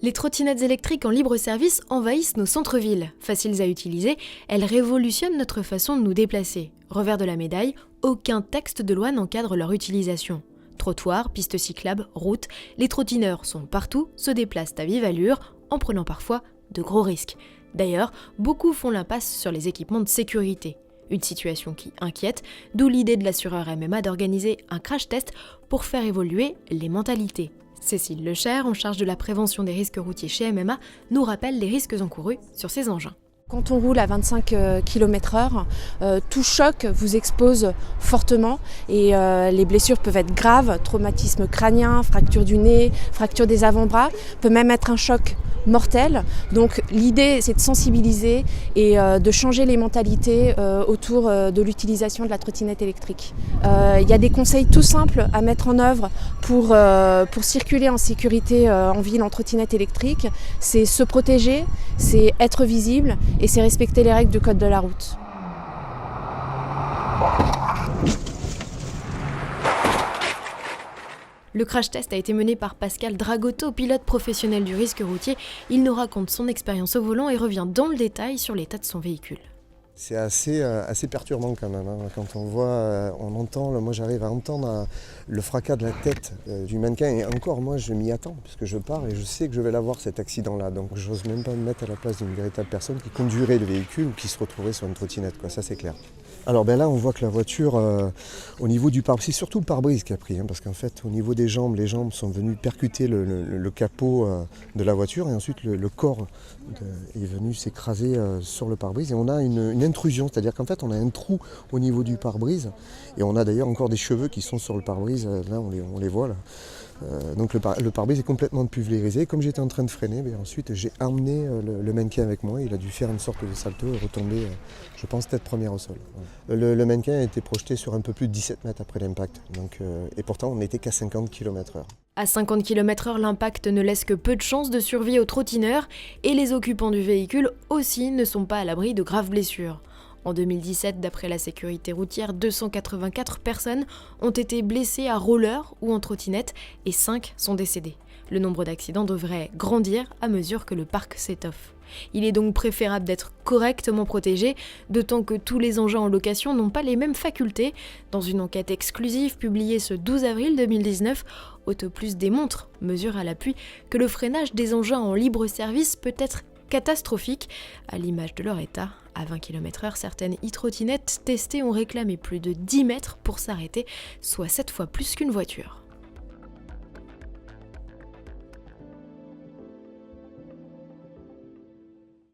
Les trottinettes électriques en libre service envahissent nos centres-villes. Faciles à utiliser, elles révolutionnent notre façon de nous déplacer. Revers de la médaille, aucun texte de loi n'encadre leur utilisation. Trottoirs, pistes cyclables, routes, les trottineurs sont partout, se déplacent à vive allure, en prenant parfois de gros risques. D'ailleurs, beaucoup font l'impasse sur les équipements de sécurité. Une situation qui inquiète, d'où l'idée de l'assureur MMA d'organiser un crash test pour faire évoluer les mentalités. Cécile Lecher, en charge de la prévention des risques routiers chez MMA, nous rappelle les risques encourus sur ces engins. Quand on roule à 25 km/h, tout choc vous expose fortement et les blessures peuvent être graves, traumatisme crânien, fracture du nez, fracture des avant-bras, peut même être un choc mortel. Donc l'idée c'est de sensibiliser et de changer les mentalités autour de l'utilisation de la trottinette électrique. Il y a des conseils tout simples à mettre en œuvre pour circuler en sécurité en ville en trottinette électrique. C'est se protéger, c'est être visible et c'est respecter les règles du code de la route. Le crash test a été mené par Pascal Dragotto, pilote professionnel du risque routier. Il nous raconte son expérience au volant et revient dans le détail sur l'état de son véhicule. C'est assez perturbant quand même, hein. Quand on voit, on entend, moi j'arrive à entendre le fracas de la tête du mannequin et encore moi je m'y attends puisque je pars et je sais que je vais l'avoir cet accident-là. Donc j'ose même pas me mettre à la place d'une véritable personne qui conduirait le véhicule ou qui se retrouverait sur une trottinette, quoi. Ça c'est clair. Alors là on voit que la voiture, au niveau du pare-brise, c'est surtout le pare-brise qui a pris, hein, parce qu'en fait au niveau des jambes, les jambes sont venues percuter le capot de la voiture et ensuite le corps est venu s'écraser sur le pare-brise et on a une intrusion, c'est-à-dire qu'en fait on a un trou au niveau du pare-brise et on a d'ailleurs encore des cheveux qui sont sur le pare-brise, là on les voit là. Donc le pare-brise est complètement pulvérisé. Comme j'étais en train de freiner, ensuite j'ai emmené le mannequin avec moi, il a dû faire une sorte de salto et retomber, je pense, tête première au sol. Le mannequin a été projeté sur un peu plus de 17 mètres après l'impact, et pourtant on n'était qu'à 50 km/h. À 50 km/h, l'impact ne laisse que peu de chances de survie aux trottineurs et les occupants du véhicule aussi ne sont pas à l'abri de graves blessures. En 2017, d'après la sécurité routière, 284 personnes ont été blessées à roller ou en trottinette et 5 sont décédées. Le nombre d'accidents devrait grandir à mesure que le parc s'étoffe. Il est donc préférable d'être correctement protégé, d'autant que tous les engins en location n'ont pas les mêmes facultés. Dans une enquête exclusive publiée ce 12 avril 2019, Autoplus démontre, mesure à l'appui, que le freinage des engins en libre service peut être catastrophique, à l'image de leur état. À 20 km/h, certaines e-trottinettes testées ont réclamé plus de 10 mètres pour s'arrêter, soit 7 fois plus qu'une voiture.